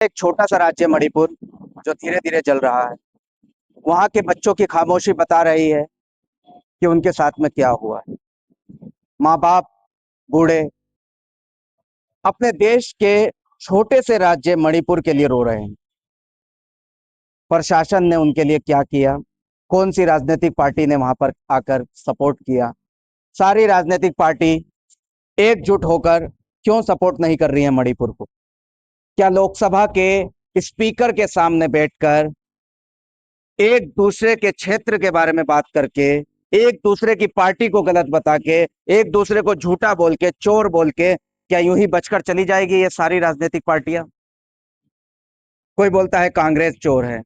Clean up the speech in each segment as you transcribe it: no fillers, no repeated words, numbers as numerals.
एक छोटा सा राज्य मणिपुर जो धीरे धीरे जल रहा है। वहां के बच्चों की खामोशी बता रही है कि उनके साथ में क्या हुआ है। माँ बाप, बूढ़े अपने देश के छोटे से राज्य मणिपुर के लिए रो रहे हैं। प्रशासन ने उनके लिए क्या किया? कौन सी राजनीतिक पार्टी ने वहां पर आकर सपोर्ट किया? सारी राजनीतिक पार्टी एकजुट होकर क्यों सपोर्ट नहीं कर रही है मणिपुर को? क्या लोकसभा के स्पीकर के सामने बैठकर एक दूसरे के क्षेत्र के बारे में बात करके, एक दूसरे की पार्टी को गलत बता के, एक दूसरे को झूठा बोल के, चोर बोल के, क्या यूं ही बचकर चली जाएगी ये सारी राजनीतिक पार्टियां? कोई बोलता है कांग्रेस चोर है,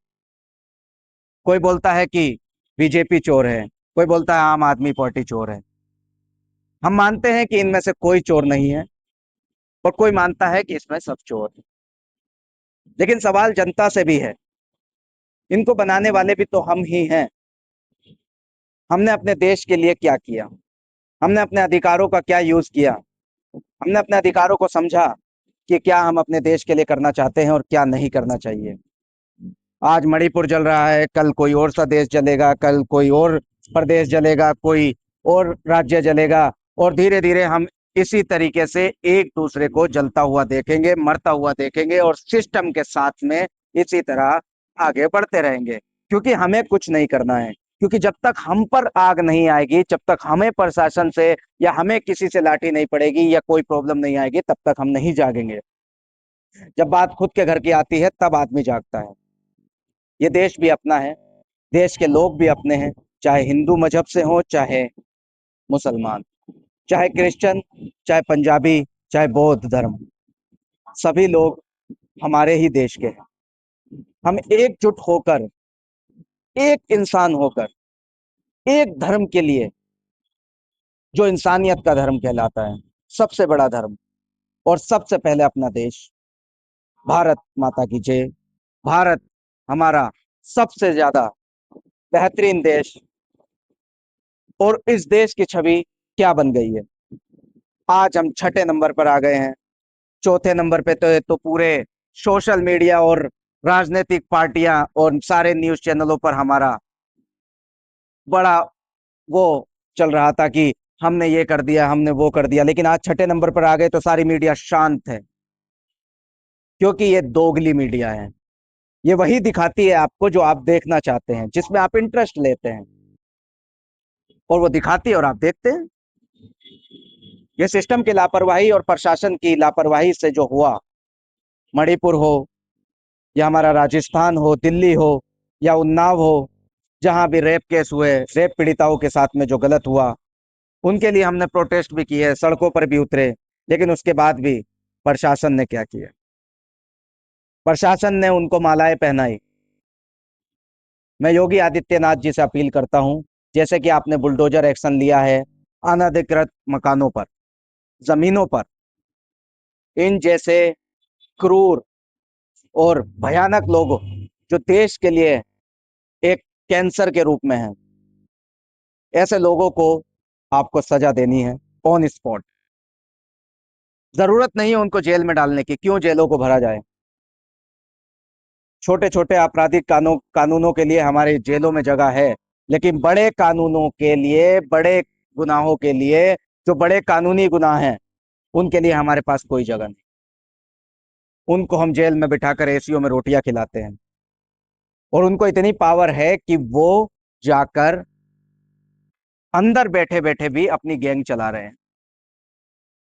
कोई बोलता है कि बीजेपी चोर है, कोई बोलता है आम आदमी पार्टी चोर है। हम मानते हैं कि इनमें से कोई चोर नहीं है और कोई मानता है कि इसमें सब चोर है। लेकिन सवाल जनता से भी है, इनको बनाने वाले भी तो हम ही हैं। हमने अपने देश के लिए क्या किया? हमने अपने अधिकारों का क्या यूज किया? हमने अपने अधिकारों को समझा कि क्या हम अपने देश के लिए करना चाहते हैं और क्या नहीं करना चाहिए। आज मणिपुर जल रहा है, कल कोई और सा देश जलेगा, कल कोई और प्रदेश जलेगा, कोई और राज्य जलेगा, और धीरे धीरे हम इसी तरीके से एक दूसरे को जलता हुआ देखेंगे, मरता हुआ देखेंगे और सिस्टम के साथ में इसी तरह आगे बढ़ते रहेंगे। क्योंकि हमें कुछ नहीं करना है। क्योंकि जब तक हम पर आग नहीं आएगी, जब तक हमें प्रशासन से या हमें किसी से लाठी नहीं पड़ेगी या कोई प्रॉब्लम नहीं आएगी, तब तक हम नहीं जागेंगे। जब बात खुद के घर की आती है तब आदमी जागता है। ये देश भी अपना है, देश के लोग भी अपने हैं, चाहे हिंदू मजहब से हो, चाहे मुसलमान, चाहे क्रिश्चियन, चाहे पंजाबी, चाहे बौद्ध धर्म, सभी लोग हमारे ही देश के हैं। हम एकजुट होकर, एक इंसान होकर, एक धर्म के लिए, जो इंसानियत का धर्म कहलाता है, सबसे बड़ा धर्म, और सबसे पहले अपना देश, भारत माता की जय। भारत हमारा सबसे ज्यादा बेहतरीन देश, और इस देश की छवि क्या बन गई है? आज हम छठे नंबर पर आ गए हैं। चौथे नंबर पे तो पूरे सोशल मीडिया और राजनीतिक पार्टियां और सारे न्यूज चैनलों पर हमारा बड़ा वो चल रहा था कि हमने ये कर दिया, हमने वो कर दिया। लेकिन आज छठे नंबर पर आ गए तो सारी मीडिया शांत है, क्योंकि ये दोगली मीडिया है। ये वही दिखाती है आपको जो आप देखना चाहते हैं, जिसमें आप इंटरेस्ट लेते हैं, और वो दिखाती है और आप देखते हैं। ये सिस्टम की लापरवाही और प्रशासन की लापरवाही से जो हुआ, मणिपुर हो या हमारा राजस्थान हो, दिल्ली हो या उन्नाव हो, जहां भी रेप केस हुए, रेप पीड़िताओं के साथ में जो गलत हुआ, उनके लिए हमने प्रोटेस्ट भी किए, सड़कों पर भी उतरे। लेकिन उसके बाद भी प्रशासन ने क्या किया? प्रशासन ने उनको मालाएं पहनाई। मैं योगी आदित्यनाथ जी से अपील करता हूं, जैसे कि आपने बुलडोजर एक्शन लिया है अनधिकृत मकानों पर, जमीनों पर, इन जैसे क्रूर और भयानक लोग जो देश के लिए एक कैंसर के रूप में हैं, ऐसे लोगों को आपको सजा देनी है ऑन स्पॉट। जरूरत नहीं है उनको जेल में डालने की, क्यों जेलों को भरा जाए? छोटे छोटे आपराधिक कानूनों के लिए हमारे जेलों में जगह है, लेकिन बड़े कानूनों के लिए, बड़े गुनाहों के लिए, जो बड़े कानूनी गुनाह हैं, उनके लिए हमारे पास कोई जगह नहीं। उनको हम जेल में बिठाकर एसीओ में रोटियां खिलाते हैं, और उनको इतनी पावर है कि वो जाकर अंदर बैठे बैठे भी अपनी गैंग चला रहे हैं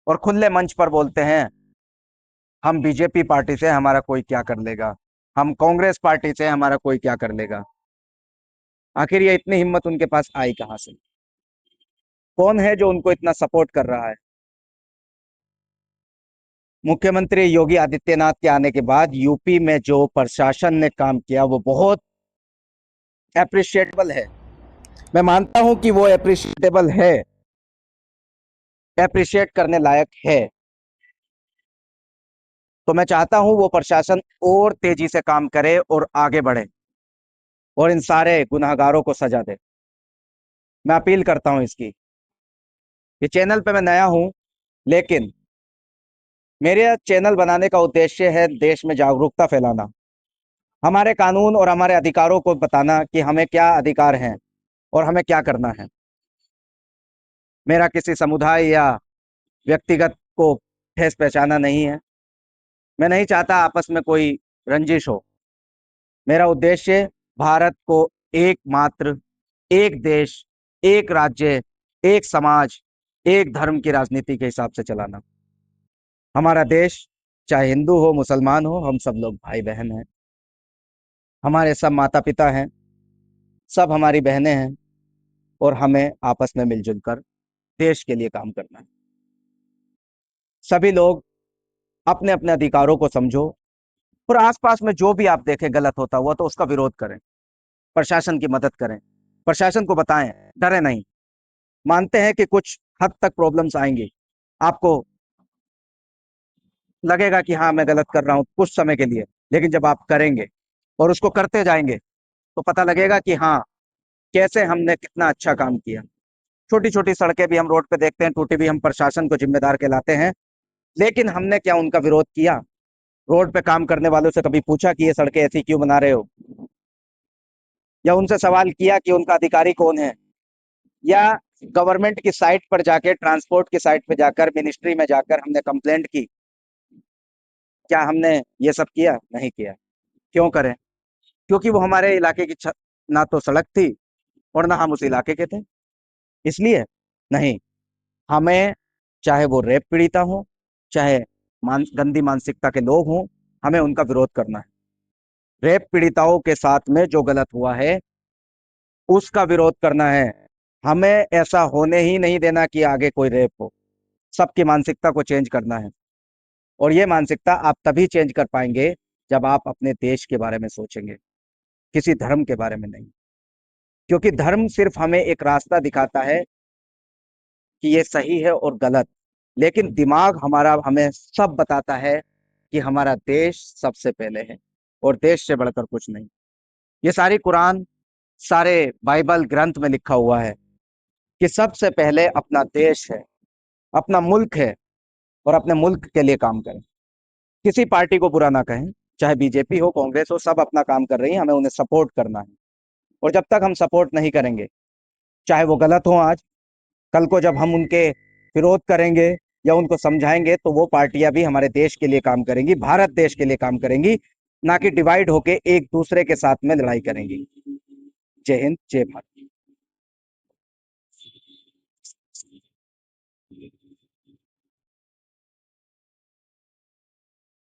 और खुले मंच पर बोलते हैं हम बीजेपी पार्टी से हमारा कोई क्या कर लेगा, हम कांग्रेस पार्टी से हमारा कोई क्या कर लेगा। आखिर ये इतनी हिम्मत उनके पास आई कहां से? कौन है जो उनको इतना सपोर्ट कर रहा है? मुख्यमंत्री योगी आदित्यनाथ के आने के बाद यूपी में जो प्रशासन ने काम किया वो बहुत एप्रिशिएटेबल है। मैं मानता हूं कि वो एप्रिशिएटेबल है, एप्रिशिएट करने लायक है। तो मैं चाहता हूं वो प्रशासन और तेजी से काम करे और आगे बढ़े और इन सारे गुनहगारों को सजा दे। मैं अपील करता हूं इसकी। ये चैनल पे मैं नया हूं, लेकिन मेरे चैनल बनाने का उद्देश्य है देश में जागरूकता फैलाना, हमारे कानून और हमारे अधिकारों को बताना कि हमें क्या अधिकार हैं और हमें क्या करना है। मेरा किसी समुदाय या व्यक्तिगत को ठेस पहचाना नहीं है। मैं नहीं चाहता आपस में कोई रंजिश हो। मेरा उद्देश्य भारत को एकमात्र, एक देश, एक राज्य, एक समाज, एक धर्म की राजनीति के हिसाब से चलाना। हमारा देश चाहे हिंदू हो मुसलमान हो, हम सब लोग भाई बहन हैं। हमारे सब माता पिता हैं, सब हमारी बहनें हैं, और हमें आपस में मिलजुल कर देश के लिए काम करना है। सभी लोग अपने अपने अधिकारों को समझो, और आसपास में जो भी आप देखें गलत होता हुआ तो उसका विरोध करें, प्रशासन की मदद करें, प्रशासन को बताएं, डरे नहीं। मानते हैं कि कुछ हद तक प्रॉब्लम्स आएंगी, आपको लगेगा कि हाँ मैं गलत कर रहा हूँ कुछ समय के लिए, लेकिन जब आप करेंगे और उसको करते जाएंगे तो पता लगेगा कि हाँ कैसे हमने कितना अच्छा काम किया। छोटी छोटी सड़कें भी हम रोड पे देखते हैं टूटी, भी हम प्रशासन को जिम्मेदार कहलाते हैं, लेकिन हमने क्या उनका विरोध किया? रोड पे काम करने वालों से कभी पूछा कि ये सड़कें ऐसी क्यों बना रहे हो? या उनसे सवाल किया कि उनका अधिकारी कौन है? या गवर्नमेंट की साइट पर जाके, ट्रांसपोर्ट की साइट पे जाकर, मिनिस्ट्री में जाकर हमने कंप्लेंट की? क्या हमने ये सब किया? नहीं किया। क्यों करें? क्योंकि वो हमारे इलाके की ना तो सड़क थी और ना हम उस इलाके के थे, इसलिए नहीं। हमें, चाहे वो रेप पीड़िता हो, चाहे गंदी मानसिकता के लोग हों, हमें उनका विरोध करना है। रेप पीड़िताओं के साथ में जो गलत हुआ है उसका विरोध करना है। हमें ऐसा होने ही नहीं देना कि आगे कोई रेप हो। सबकी मानसिकता को चेंज करना है, और ये मानसिकता आप तभी चेंज कर पाएंगे जब आप अपने देश के बारे में सोचेंगे, किसी धर्म के बारे में नहीं। क्योंकि धर्म सिर्फ हमें एक रास्ता दिखाता है कि ये सही है और गलत, लेकिन दिमाग हमारा हमें सब बताता है कि हमारा देश सबसे पहले है, और देश से बढ़कर कुछ नहीं। ये सारी कुरान, सारे बाइबल ग्रंथ में लिखा हुआ है कि सबसे पहले अपना देश है, अपना मुल्क है, और अपने मुल्क के लिए काम करें। किसी पार्टी को बुरा ना कहें, चाहे बीजेपी हो, कांग्रेस हो, सब अपना काम कर रही है, हमें उन्हें सपोर्ट करना है। और जब तक हम सपोर्ट नहीं करेंगे, चाहे वो गलत हो आज, कल को जब हम उनके विरोध करेंगे या उनको समझाएंगे तो वो पार्टियां भी हमारे देश के लिए काम करेंगी, भारत देश के लिए काम करेंगी, ना कि डिवाइड होके एक दूसरे के साथ में लड़ाई करेंगी। जय हिंद, जय भारत।